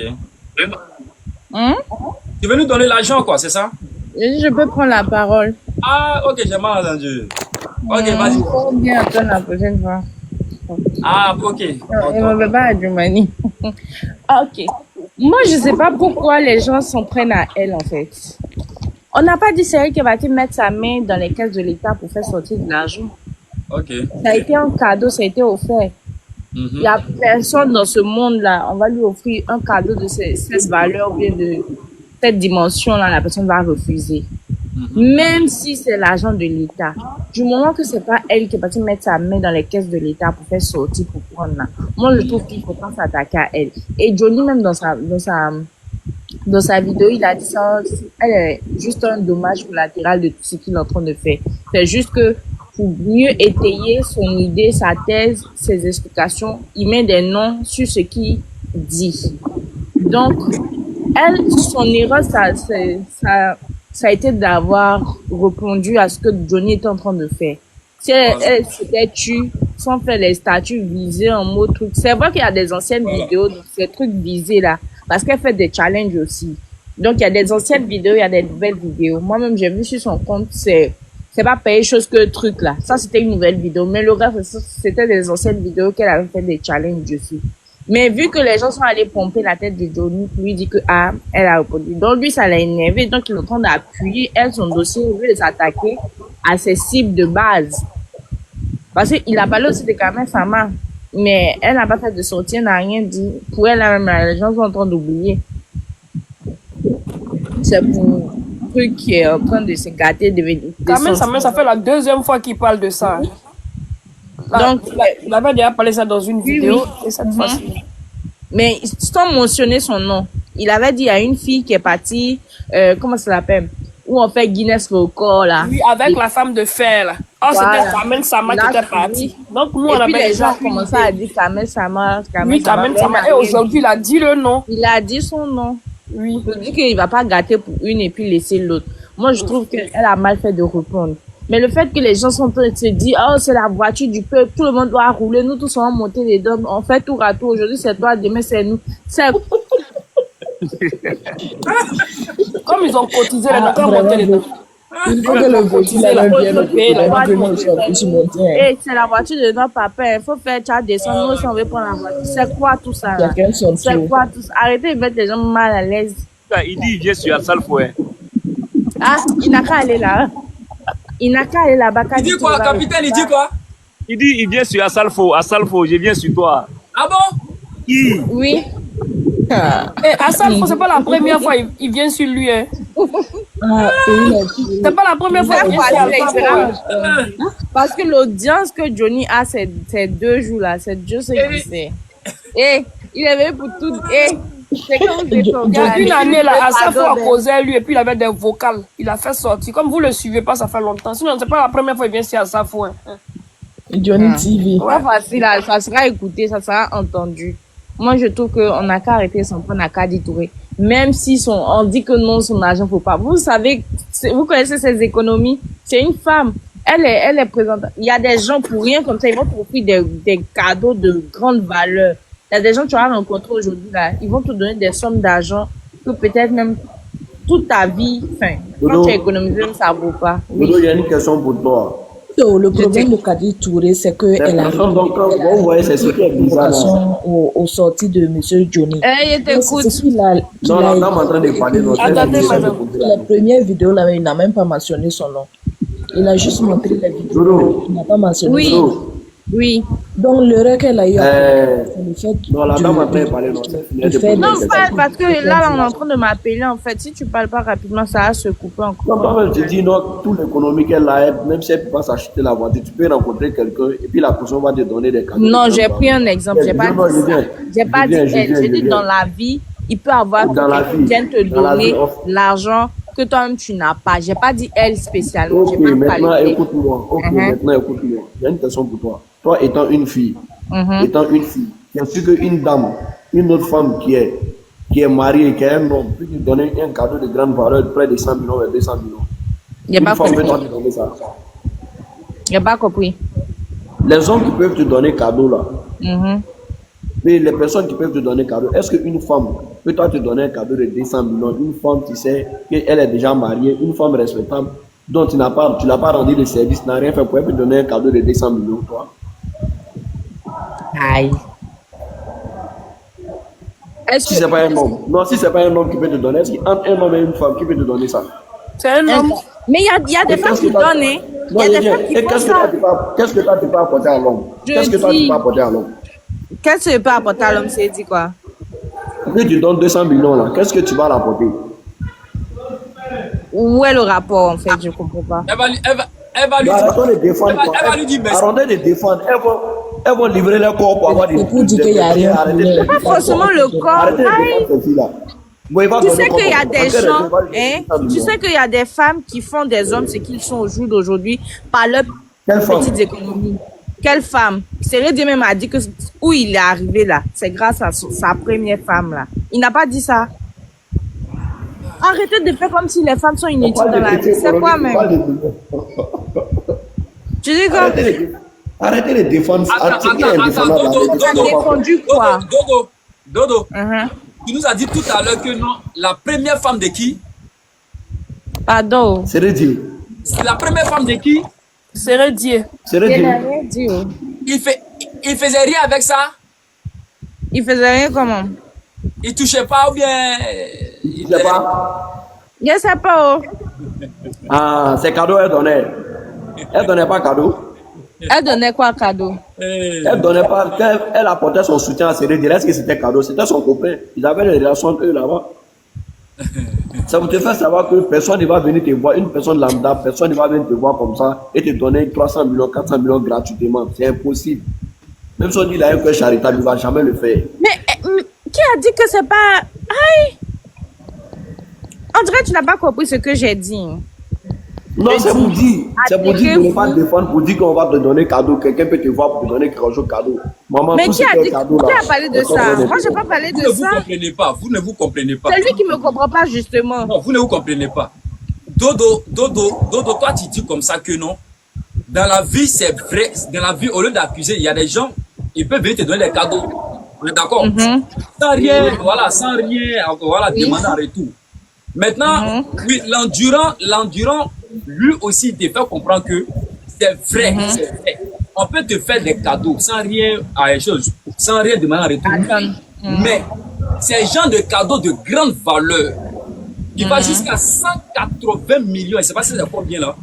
Tu veux nous donner l'argent, quoi, c'est ça? Je peux prendre la parole. Ah, ok, j'ai mal entendu. Ok, vas-y. Il faut bien attendre la prochaine fois. Ah, ok. Il ne veut pas à Jumani. Ok. Moi, je ne sais pas pourquoi les gens s'en prennent à elle, en fait. On n'a pas dit c'est elle qui va te mettre sa main dans les caisses de l'État pour faire sortir de l'argent. Ok. Ça a été un cadeau, ça a été offert. Il n'y a personne dans ce monde-là. On va lui offrir un cadeau de cette valeur ou bien de cette dimension-là, la personne va refuser. Même si c'est l'argent de l'État. Du moment que c'est pas elle qui va te mettre sa main dans les caisses de l'État pour faire sortir, pour prendre là. Moi, je trouve qu'il faut pas s'attaquer à elle. Et Johnny, même dans sa vidéo, il a dit ça, elle est juste un dommage collatéral de tout ce qu'il est en train de faire. C'est juste que pour mieux étayer son idée, sa thèse, ses explications, il met des noms sur ce qu'il dit. Donc, elle, son erreur, ça a été d'avoir répondu à ce que Johnny était en train de faire. Si elle s'était tue, sans faire les statuts visés en mot truc. C'est vrai qu'il y a des anciennes vidéos, donc ces trucs visés là, parce qu'elle fait des challenges aussi. Donc, il y a des anciennes vidéos, il y a des nouvelles vidéos. Moi-même, j'ai vu sur son compte, c'est pas payer chose que truc là. Ça, c'était une nouvelle vidéo. Mais le reste, c'était des anciennes vidéos qu'elle avait fait des challenges dessus. Mais vu que les gens sont allés pomper la tête de Johnny pour lui dire que, elle a répondu. Donc, lui, ça l'a énervé. Donc, il est en train d'appuyer, elle, son dossier, au lieu de s'attaquer à ses cibles de base. Parce qu'il a parlé aussi de Carmen Sama. Mais elle n'a pas fait de sortie, elle n'a rien dit. Pour elle, même, les gens sont en train d'oublier. C'est pour un truc qui est en train de se gâter. Quand même, ça fait la 2e fois qu'il parle de ça. Là, donc, il avait déjà parlé ça dans une vidéo, et cette fois-ci. Mais sans mentionner son nom, il avait dit à une fille qui est partie, comment ça s'appelle, où on fait Guinness Record, là. Oui, avec la femme de fer, là. Oh, voilà. C'était Kamel Sama qui était partie. Donc, nous, on avait les gens commencé à dire Kamel Sama, Kamel Sama. Et aujourd'hui, il a dit le nom. Il a dit son nom. Oui. Il dit qu'il va pas gâter pour une et puis laisser l'autre. Moi, je trouve qu'elle a mal fait de répondre. Mais le fait que les gens sont en train de se dire, oh, c'est la voiture du peuple, tout le monde doit rouler, nous tous on va monter les dômes, on fait tour à tour. Aujourd'hui, c'est toi, demain, c'est nous. C'est... Comme ils ont cotisé, les gens ont monté les dômes. Il faut que le voiture et c'est la voiture de notre papa. Il faut faire ça descendre. Nous, si on veut prendre la voiture. C'est quoi tout ça? C'est quoi tout ça? Arrêtez de mettre les gens mal à l'aise. Il dit, il vient sur Asalfo. Ah, il n'a qu'à aller là. Il n'a qu'à aller là-bas. Il dit quoi, capitaine? Il dit quoi? Il dit, il vient sur Asalfo. Asalfo, je viens sur toi. Ah bon? Oui. Et Asalfo, c'est pas la première fois il vient sur lui. Hein. C'est pas la première fois qu'il vient sur lui. Parce que l'audience que Johnny a ces 2 jours-là, c'est Dieu ce qui sait. Et il est venu pour tout. Et c'est comme il y a une année là, Asalfo a causé lui et puis il avait des vocales. Il a fait sortir. Comme vous le suivez pas, ça fait longtemps. Sinon, c'est pas la première fois qu'il vient sur Asalfo. Hein. Johnny TV. Pas facile, ça sera écouté, ça sera entendu. Moi, je trouve qu'on n'a qu'à arrêter son plan, on n'a qu'à détourer. Même si on dit que non, son argent faut pas. Vous savez, vous connaissez ses économies. C'est une femme. Elle est présente. Il y a des gens pour rien comme ça, ils vont t'offrir des cadeaux de grande valeur. Il y a des gens que tu vas rencontrer aujourd'hui là, ils vont te donner des sommes d'argent que peut-être même toute ta vie, enfin, quand tu as économisé, ça vaut pas. Oui. Il y a une question pour toi. Le problème de Kadi Touré, c'est qu'elle a aux sorties de M. Johnny. Il t'écoute. Non, là, on est en train de parler. La première vidéo, là, il n'a même pas mentionné son nom. Il a juste montré la vidéo. Il n'a pas mentionné son nom. Oui. Donc, l'erreur qu'elle a eu c'est le fait non, la dame a pas parlé. Non, parce que là, on est en train de m'appeler, en fait. Si tu parles pas rapidement, ça va se couper encore. Non, je dis, non, tout l'économie qu'elle a, même si elle ne peut pas s'acheter la voiture, tu peux rencontrer quelqu'un et puis la personne va te donner des cadeaux. Non, j'ai pris un exemple. J'ai pas dit ça. J'ai pas dit elle. J'ai dit dans la vie, il peut avoir quelqu'un qui vient te donner l'argent que toi-même tu n'as pas. J'ai pas dit elle spécialement. Ok, maintenant écoute-moi. Maintenant écoute-moi. J'ai une question pour toi. Toi étant une fille, bien sûr qu'une dame, une autre femme qui est mariée, qui a un homme, peut te donner un cadeau de grande valeur de près de 100 millions et 200 millions. J'ai pas compris. Te donner ça. J'ai pas compris. Les hommes qui peuvent te donner cadeau là, mais les personnes qui peuvent te donner cadeau, est-ce qu'une femme peut te donner un cadeau de 200 millions, une femme qui sait qu'elle est déjà mariée, une femme respectable, dont tu l'as pas rendu de service, n'a rien fait pour elle peut te donner un cadeau de 200 millions, toi? Aïe. Si c'est pas un homme. Non, si c'est pas un homme qui peut te donner, est-ce qu'entre un homme et une femme qui peut te donner ça? C'est un homme. Mais il y a des femmes qui donnent, hein. Il y a des femmes qui font ça. Qu'est-ce que toi tu peux apporter à l'homme? Qu'est-ce que toi tu peux apporter à l'homme? Qu'est-ce que tu peux apporter à l'homme? C'est dit quoi? Si tu donnes 200 millions là, qu'est-ce que tu vas l'apporter? Où est le rapport en fait? Je comprends pas. Elle va lui dire. Arrêtez de défendre. Elle va lui dire merci. Arrêtez de défendre. Elles vont livrer leur corps pour avoir des. C'est pour dire qu'il n'y a rien. C'est pas forcément le corps. Arrêtez de défendre ces filles-là. Tu sais qu'il y a des gens, hein? Tu sais qu'il y a des femmes qui font des hommes ce qu'ils sont au jour d'aujourd'hui par leurs petites économies. Quelle femme? Cérédie même a dit que où il est arrivé là, c'est grâce à sa première femme là. Il n'a pas dit ça. Arrêtez de faire comme si les femmes sont inutiles dans la vie. C'est quoi même? Tu dis quoi? Arrêtez de défendre. Attends, défendu quoi? Dodo. Tu nous as dit tout à l'heure que non, la première femme de qui? Pardon. Cérédie. La première femme de qui? Cérédie. Cérédie. Il faisait rien avec ça? Il faisait rien comment? Il touchait pas ou bien? Il touchait pas. Je sais pas. Ah, c'est cadeau elle donnait. Elle donnait pas cadeau. Elle donnait quoi cadeau? Elle donnait pas, quand elle apportait son soutien à Cédric, est-ce que c'était cadeau? C'était son copain. Ils avaient des relations entre eux là-bas. Ça vous te fait savoir que personne ne va venir te voir, une personne lambda, personne ne va venir te voir comme ça et te donner 300 millions, 400 millions gratuitement. C'est impossible. Même si on dit là un cœur charitable, il ne va jamais le faire. Mais qui a dit que c'est pas... Aïe! On dirait que tu n'as pas compris ce que j'ai dit. Non, c'est pour dire. C'est pour dire qu'on ne va pas te défendre, pour dire qu'on va te donner cadeau. Quelqu'un peut te voir pour te donner quelque chose cadeau. Maman, mais qui a dit cadeau, qui a parlé de ça? Moi, je n'ai pas parlé de ça. Vous ne comprenez pas. Vous ne vous comprenez pas. C'est lui qui ne me comprend pas, justement. Non, vous ne vous comprenez pas. Dodo, toi, tu dis comme ça que non. Dans la vie, c'est vrai. Dans la vie, au lieu d'accuser, il y a des gens, ils peuvent venir te donner des cadeaux. On est d'accord? Sans rien, voilà, sans rien, voilà, demander en retour. Maintenant, oui, l'endurant, lui aussi, te fait comprendre que c'est vrai, c'est vrai. On peut te faire des cadeaux sans rien à chose, sans rien demander en retour. Mais ces gens de cadeaux de grande valeur, qui va jusqu'à 180 millions, je ne sais pas si c'est combien là.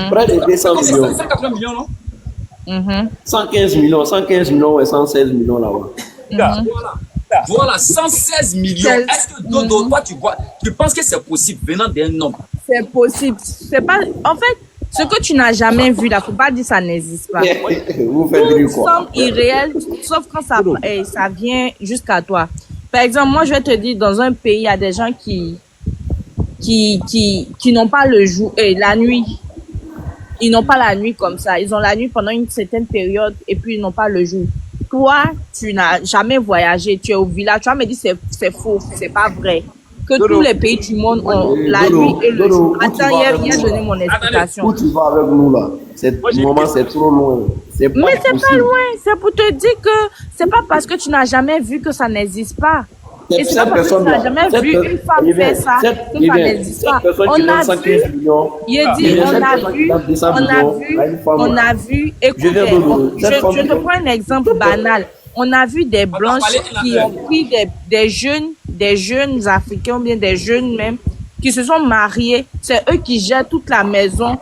Près de 200 millions. 180 millions, non? 115 millions et 116 millions là-bas. Voilà, 116 millions. Est-ce que Dodo, toi, tu penses que c'est possible venant d'un homme? C'est possible. C'est pas... En fait, ce que tu n'as jamais vu, là, faut pas dire que ça n'existe pas. Vous faites rire quoi? Ça semble irréel, sauf quand ça vient jusqu'à toi. Par exemple, moi, je vais te dire, dans un pays, il y a des gens qui n'ont pas le jour et la nuit. Ils n'ont pas la nuit comme ça. Ils ont la nuit pendant une certaine période et puis ils n'ont pas le jour. Toi, tu n'as jamais voyagé, tu es au village. Tu vas me dire c'est faux, c'est pas vrai. Que tous les pays du monde ont la nuit et le jour. Attends, il a donné mon explication. Où tu vas avec nous là? Moment, c'est trop loin. Mais c'est pas loin. C'est pour te dire que c'est pas parce que tu n'as jamais vu que ça n'existe pas. Et c'est pas parce que tu n'as jamais vu une femme faire ça que ça n'existe pas. On a vu, on a vu, écoutez, je te prends un exemple banal. On a vu des blanches qui ont pris des jeunes Africains, ou bien des jeunes même, qui se sont mariés. C'est eux qui gèrent toute la maison.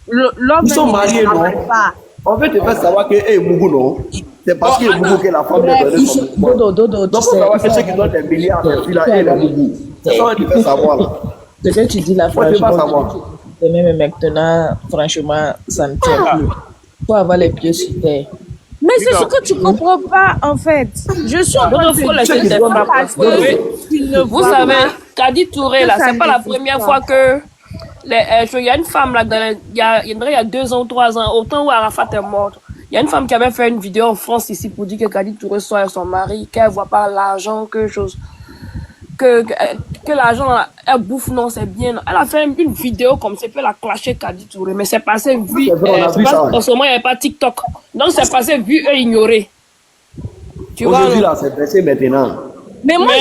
L'homme ils sont mariés, non? En fait, il faut savoir que Mougou, non? C'est parce que Mougou que la femme de donner son Dodo, donc, faut savoir que ceux qui donnent des milliards, c'est là, et la Mougou. C'est ça qu'il faut savoir, là. Ce que tu dis là, franchement, même maintenant, franchement, ça ne tient plus. Il faut avoir les pieds sur terre. Mais c'est ce que tu comprends pas, en fait. Je suis en train de vous savez, Kadi Touré, là, c'est pas la première fois que il y a une femme là, il y a 2 ans ou 3 ans, au temps où Arafat est mort, il y a une femme qui avait fait une vidéo en France ici pour dire que Kadi Touré soit avec son mari, qu'elle voit pas l'argent, que l'argent elle bouffe, non, c'est bien. Elle a fait une vidéo comme ça, elle a clashé Kadi Touré, mais c'est passé vu, en ce moment il n'y avait pas TikTok, donc c'est passé vu et ignoré. Tu vois, aujourd'hui là, c'est passé maintenant. Mais moi,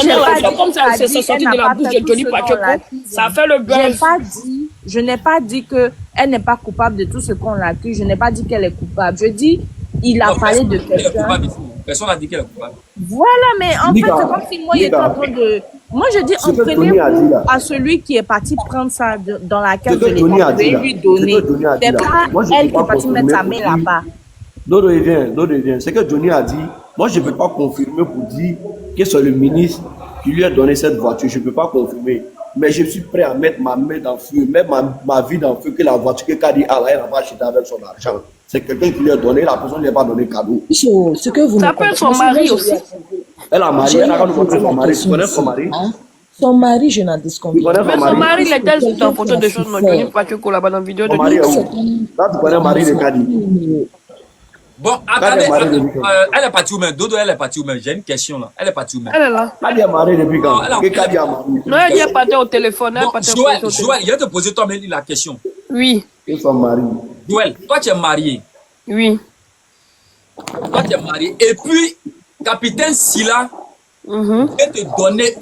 comme ça, c'est sorti de la bouche de Johnny Pacheco, ça fait le buzz. Je n'ai pas dit qu'elle n'est pas coupable de tout ce qu'on l'accuse. Je n'ai pas dit qu'elle est coupable. Je dis, il a parlé de quelqu'un. Personne n'a dit qu'elle est coupable. Voilà, mais en fait, c'est comme si moi, il était en train de... Moi, je dis, entraînez-vous à celui qui est parti prendre ça dans la caisse de l'État. Je vais lui donner. C'est pas elle qui est partie mettre sa main là-bas. Dodo, il vient. C'est que Johnny a dit, moi, je ne peux pas confirmer pour dire que c'est le ministre qui lui a donné cette voiture. Je ne peux pas confirmer. Mais je suis prêt à mettre ma main dans le feu, mettre ma vie dans le feu, que la voiture que Kadi a là, elle n'a pas acheté avec son argent. C'est quelqu'un qui lui a donné, la personne ne lui a pas donné cadeau. Ce que vous ça peut être son mari aussi. Elle a marié, elle a quand même son mari. Tu connais son mari? Son mari, je n'en disconfie pas. Mais son mari, il était sur une photo de choses, non, Johnny Pacheco là-bas dans la vidéo de son mari est où? Là, tu connais le mari de Kadi. Bon, attendez, elle est partie où même? Dodo, elle est partie où même? J'ai une question là. Elle est partie où même? Elle est là. Kadi est mariée depuis quand? Kadi a marié. Non, elle est partie au téléphone. Joël, il va te poser toi-même la question. Oui. Et son mari. Joël, toi tu es marié. Oui. Toi tu es marié. Et puis, capitaine Silla vient te donner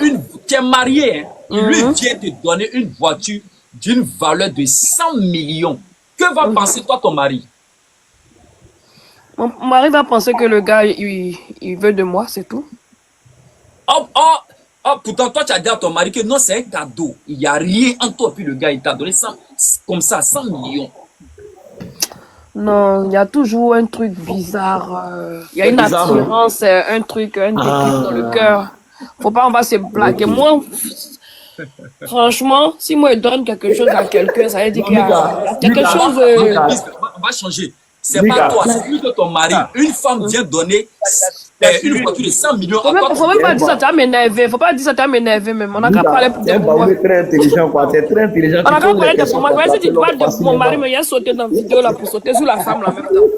tu es marié, hein? Lui vient te donner une voiture d'une valeur de 100 millions. Que va penser toi ton mari? Mon mari va penser que le gars, il veut de moi, c'est tout. Pourtant, toi, tu as dit à ton mari que non, c'est un cadeau. Il n'y a rien en toi. Puis le gars, il t'a donné 100 millions. Non, il y a toujours un truc bizarre. Il y a une attirance, un truc, un déclic dans le cœur. Faut pas, on va se blaguer. Moi, franchement, si moi je donne quelque chose à quelqu'un, ça veut dire qu'il y a quelque chose. On va changer. C'est pas toi, c'est plus que ton mari. Une femme vient donner une voiture de 100 millions à toi. Faut même pas dire ça, tu vas m'énerver. Faut pas dire ça, tu vas m'énerver même. On a qu'à parler pour moi. C'est très intelligent, quoi. C'est très intelligent. On a qu'à parler pour moi. Si tu parles de mon mari, mais il a sauté dans la vidéo là pour sauter sur la femme là en même temps.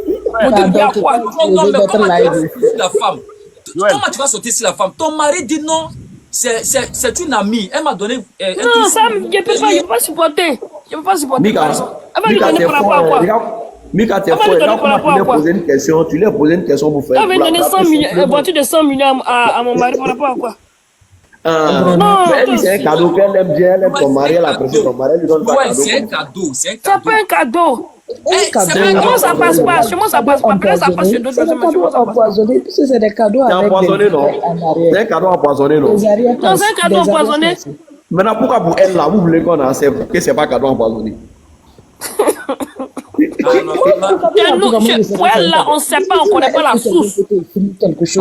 Pour te dire quoi? Non, mais comment tu vas sauter sur la femme? Comment tu vas sauter sur la femme? Ton mari dit non. C'est une amie. Elle m'a donné. Non, ça, je ne peux pas supporter. Je ne peux pas supporter. Mika, elle va lui donner par rapport à quoi? Mika, t'es fort. Quand tu lui as posé une question, tu lui as posé une question pour faire. Elle va donner 100 millions, une voiture de 100 millions à mon mari par rapport à quoi? Non, elle dit c'est un cadeau qu'elle aime bien, elle aime ton mari, elle apprécie ton mari, elle lui donne pas cadeau. C'est un cadeau, c'est un C'est cadeau. pas un cadeau. Comment ça passe pas? Chez moi, ça passe pas. Peut-être ça passe chez d'autres personnes, mais chez moi, ça passe pas. Puisque c'est des cadeaux C'est avec empoisonné, non? C'est un cadeau empoisonné, non? Non, c'est un cadeau empoisonné. Maintenant, pourquoi pour elle, là, vous voulez qu'on accepte que c'est pas cadeau empoisonné? Pour elle, là, on ne sait pas, on ne connaît pas la source. On ne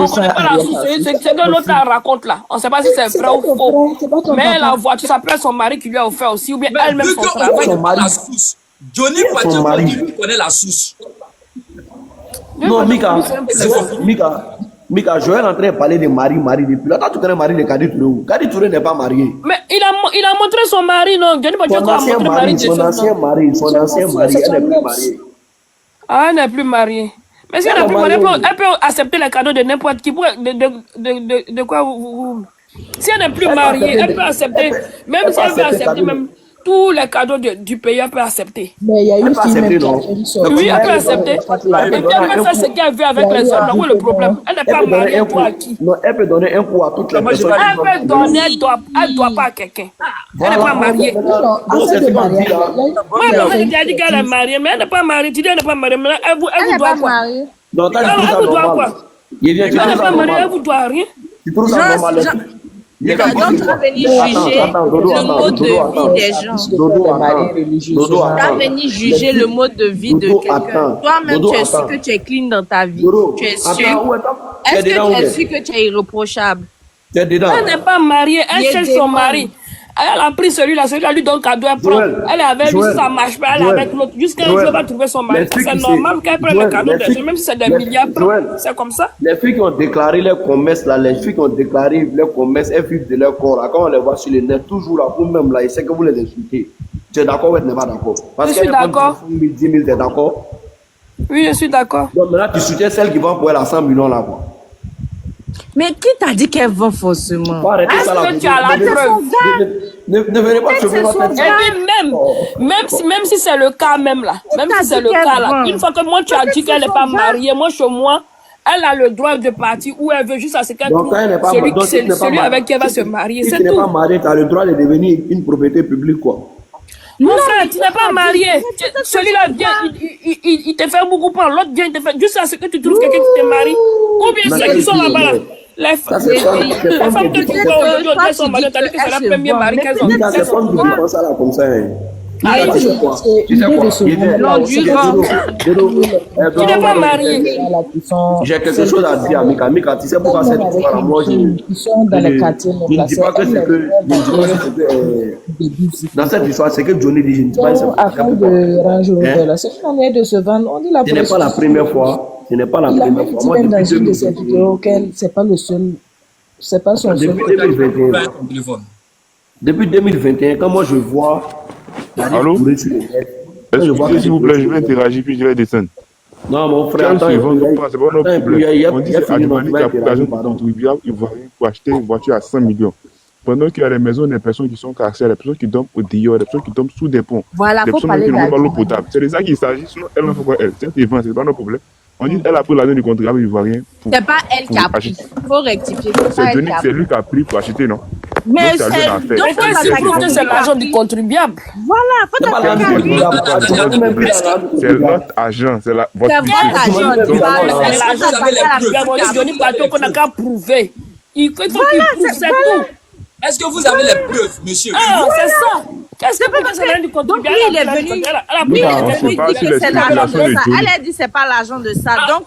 connaît pas la source. C'est que l'autre raconte là. On ne sait pas si c'est vrai ou faux. Mais la voiture, ça peut être son mari qui lui a offert aussi, ou bien elle-même son travail. Johnny Pacheco connaît la source. Non, Mika, Joël est en train de parler de mari depuis là. Toi, tu connais le mari de Kadi Touré où? Kadi Touré n'est pas marié. Mais il a montré son mari, non? Johnny Pacheco a montré mari de son ancien mari, elle n'est plus mariée. Ah, elle n'est plus mariée. Mais si elle n'est plus mariée, elle peut accepter les cadeaux de n'importe qui. De quoi vous... Si elle n'est plus mariée, elle peut accepter, même si elle peut accepter même tous les cadeaux du pays, elle peut accepter. Mais il y a une fille même oui, elle peut accepter. Et puis elle peut faire ce qu'elle veut avec les hommes. Où est le problème? Elle n'est pas mariée à qui? Non, elle peut donner un coup à toutes les personnes. Elle peut donner, elle ne doit pas à quelqu'un. Elle n'est pas mariée. Moi, je dis qu'elle est mariée, mais elle n'est pas mariée. Tu dis qu'elle n'est pas mariée, mais elle vous doit quoi? Non, elle vous doit quoi? Elle n'est pas mariée, elle vous doit rien. Tu trouves ça normal? Donc, tu vas venir juger le mode de vie des gens. Tu vas venir juger le mode de vie de quelqu'un. Toi-même, tu es sûr que tu es clean dans ta vie. Tu es sûr. Est-ce que tu es sûr que tu es irréprochable? Elle n'est pas mariée, elle cherche son mari. Elle a pris celui-là lui donne cadeau, elle prend. Elle est avec lui, ça ne marche pas, elle est avec l'autre. Jusqu'à ce qu'elle va trouver son mari. C'est normal qu'elle prenne le cadeau des gens, même si c'est des milliards. C'est comme ça. Les filles qui ont déclaré leur commerce, là, les filles qui ont déclaré leur commerce, elles vivent de leur corps. Là, quand on les voit sur les net, toujours là, vous-même, là, ils savent que vous les insultez. Tu es d'accord ou tu n'es pas d'accord? Je suis d'accord. 10 000, tu es d'accord? Oui, je suis d'accord. Donc maintenant, tu soutiens celle qui vend pour elle à 100 millions là, quoi. Mais qui t'a dit qu'elle vend faussement? Est-ce que tu as la preuve? Ne venez pas chauffer votre tête. Et puis même si c'est le cas même là, même si c'est le cas là, une fois que moi tu as dit qu'elle n'est pas mariée, moi chez moi, elle a le droit de partir où elle veut juste à ce qu'elle trouve celui avec qui elle va se marier. Si tu n'es pas marié, tu as le droit de devenir une propriété publique, quoi. Mon frère, tu n'es pas marié. Celui-là vient, il te fait beaucoup prendre. L'autre vient, il te fait juste à ce que tu trouves quelqu'un qui te marie. Ou bien ceux qui sont là-bas là. Les femmes que tu vois aujourd'hui, elles sont mariées, t'as dit que c'est la première mari qu'elles ont. C'est comme tu penses ça là comme ça. Tu n'es pas marié. J'ai quelque chose à dire, Mika. Mika, tu sais pourquoi cette histoire, moi, je ne dis pas que c'est que. Dans cette histoire, c'est que Johnny dit, je ne dis pas que c'est afin de ranger là, c'est une manière de se vendre. On dit la ce n'est pas la première fois. Ce n'est pas la première fois. Moi, dans une de ces vidéos, c'est pas le seul. C'est pas son seul. Depuis 2021, quand moi je vois. Allô? Excusez-moi, s'il vous plaît, je vais interagir puis je vais descendre. Non, mon frère, attends, c'est pas notre problème. On dit que Adouani qui a pris l'argent du contribuable ivoirien pour acheter une voiture à 100 millions. Pendant qu'il y a des maisons, des personnes qui sont cassées, des personnes qui dorment au dehors, des personnes qui dorment sous des ponts, voilà, des personnes qui n'ont pas l'eau potable. C'est de ça qu'il s'agit, sinon elle ne fait pas elle. C'est pas notre problème. On dit qu'elle a pris l'argent du contribuable ivoirien. C'est pas elle qui a pris. Il faut rectifier. C'est lui qui a pris pour acheter, non? Mais c'est c'est l'argent du contribuable. Voilà, c'est notre argent, c'est votre argent. Johnny Pacheco qu'on n'a qu'à prouver. Il faut qu'il prouve, c'est tout. Est-ce que vous avez les preuves, monsieur? Ah, c'est ça. Qu'est-ce que peut ça du Donc lui, il est venu. Lui, il est venu dire que c'est l'argent de ça. Elle a dit c'est pas l'argent de ça. Donc,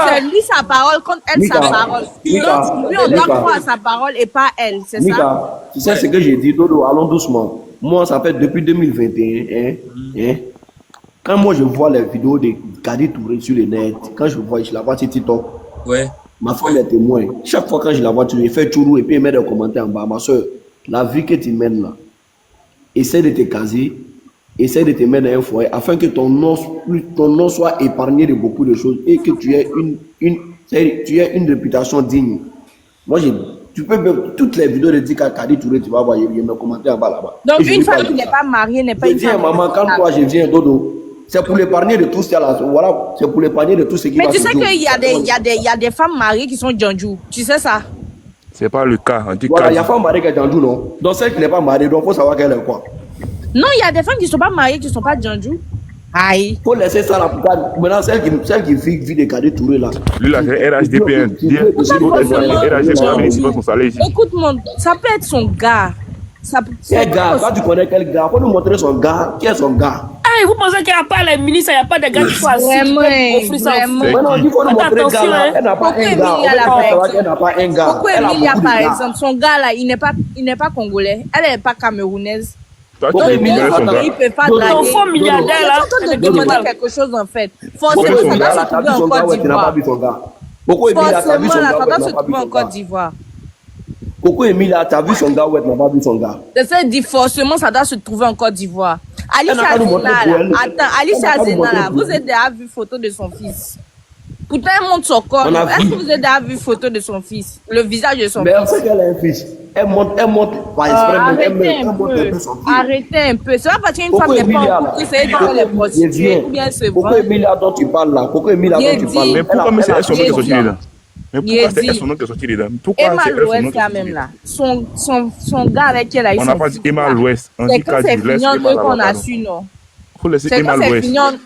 c'est lui sa parole contre elle sa parole. Donc, lui, on doit croire à sa parole et pas elle. C'est ça? Tu sais ce que j'ai dit, Dodo, allons doucement. Moi, ça fait depuis 2021, quand moi je vois les vidéos de Kadi Touré sur le net, quand je la vois sur TikTok, ma femme est témoin. Chaque fois quand je la vois, tu lui fais chourou et puis elle met des commentaires en bas. Ma soeur, la vie que tu mènes là, essaie de te caser, essaie de te mettre dans un foyer afin que ton nom soit épargné de beaucoup de choses et que tu aies une réputation digne. Moi, tu peux même toutes les vidéos de Dika Kadi Touré, tu vas voir, il y a mes commentaires en bas là-bas. Donc, une femme qui n'est pas mariée n'est pas une femme. Je dis, maman, quand toi je viens, Dodo, c'est pour l'épargner de tout ça là. Voilà, c'est pour l'épargner de tout ce qui va se jouer. Mais tu sais qu'il y a des femmes mariées qui sont Djandjou. Tu sais ça? C'est pas le cas. Voilà, il y a femme mariée qui est Djandjou, non? Donc, celle qui n'est pas mariée, donc il faut savoir qu'elle est quoi. Non, il y a des femmes qui ne sont pas mariées, qui ne sont pas Djandjou. Aïe. Il faut laisser ça là. Maintenant, celle qui vit des Kadi Touré là. Lui, là, c'est RHDP. Écoute-moi, ça peut être son gars. Quel gars? Quand tu connais quel gars, faut nous montrer son gars. Qui est son gars? Ah, vous pensez qu'il n'y a pas les ministres, il n'y a pas de gars qui soient assis, qui peuvent offrir ça aux filles. Non, il faut nous montrer gars là. Elle n'a pas un gars. Elle n'a pas un gars. Pourquoi Emilia, par exemple, son gars là, il n'est pas congolais. Elle n'est pas camerounaise. Donc, il ne peut pas draguer. Ton faux milliardaire là, elle te demander quelque chose en fait. Forcément, ça doit se trouver en Côte d'Ivoire. Forcément, ça doit se trouver en Côte d'Ivoire. Pourquoi Emilia, t'as vu son gars ou elle n'a pas vu son gars? Je dit forcément, ça doit se trouver en Côte d'Ivoire. Alicia Zena là, vous avez déjà vu photo de son fils? Pourtant, elle montre son corps. Est-ce que vous avez déjà vu photo de son fils? Le visage de son fils? Mais elle sait qu'elle a un fils. Elle montre pas exprès, elle montre un peu son fils. Arrêtez un peu. C'est pas parce qu'une femme n'est pas en couple, c'est dans les prostituées ou bien c'est vrai. Pourquoi Emilia dont tu parles là? Pourquoi Emilia dont tu parles là? Mais pourquoi c'est son nom qui est sorti là? Mais pourquoi c'est son nom qui est sorti là? Emma l'Ouest là même là. Son gars avec qui elle a eu son fils. On n'a pas dit Emma l'Ouest. C'est quand c'est fini entre eux qu'on a su, non? Faut laisser C'est Emma quand c'est l'Ouest. fini entre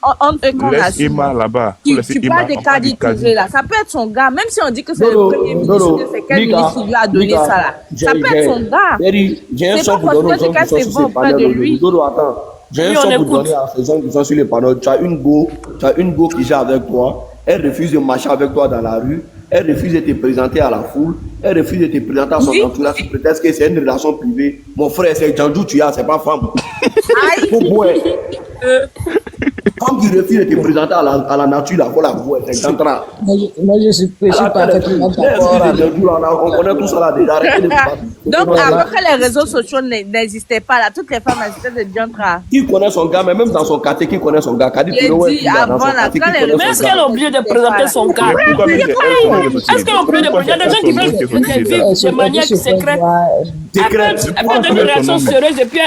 eux qu'on a Laisse su. Emma là-bas. Tu parles de Kadi Touré là. Ça peut être son gars. Même si on dit que c'est le premier ministre, c'est quel ministre qui lui a donné ça là. Ça peut être son gars. J'ai un C'est son pas pour donner parce que c'est bon auprès de lui. Attends. J'ai un son pour donner à ces gens qui sont sur les panneaux. Tu as une go qui gère avec toi. Elle refuse de marcher avec toi dans la rue. Elle refuse de te présenter à la foule. Elle refuse de te présenter à son entourage. Peut-être que c'est une relation privée. Mon frère, c'est Djandjou, tu as, c'est pas femme. Comme tu refuses de te présenter à la nature, là, faut la voir, c'est Djandra. Moi, je suis parfaitement d'accord. On connaît tout ça là déjà. Donc, avant que les réseaux sociaux n'existaient pas, là, toutes les femmes existaient de Djandra. Qui connaît son gars, mais même dans son quartier, qui connaît son gars? J'ai dit avant, là, quand les réseaux Mais est-ce qu'elle a oublié de présenter son gars? Est-ce qu'elle a oublié de présenter? Il y a des gens qui veulent vivre de manière secrète. Elle fait des réactions sérieuses et puis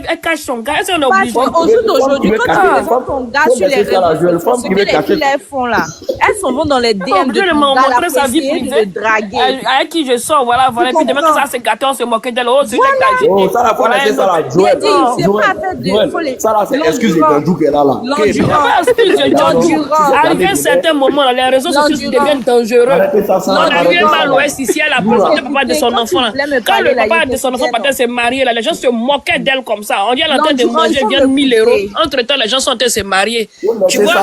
elle cache son gars. Est-ce qu'on est obligé? Au jour d'aujourd'hui, quand tu présentes ton gars sur les réseaux sociaux, ce que les filles font là, elles s'en vont dans les DM de montrer sa vie privée, de draguer. Avec qui je sors, voilà. Et puis demain, ça s'est gâté, on se moquait d'elle. Oh, c'est oh, ça la fois, c'est ça là. Joël, ça là, c'est excuse de Djandjou qu'elle a là. Arrivé à un certain moment, les réseaux sociaux deviennent dangereux. Non, arrivé à l'Ouest ici, elle a présenté le papa de son enfant. Quand le papa de son enfant s'est marié, les gens se moquaient d'elle comme ça. On dit elle est en train de manger bien 1000 €. Entre temps, les gens sont en train de se marier. Tu vois?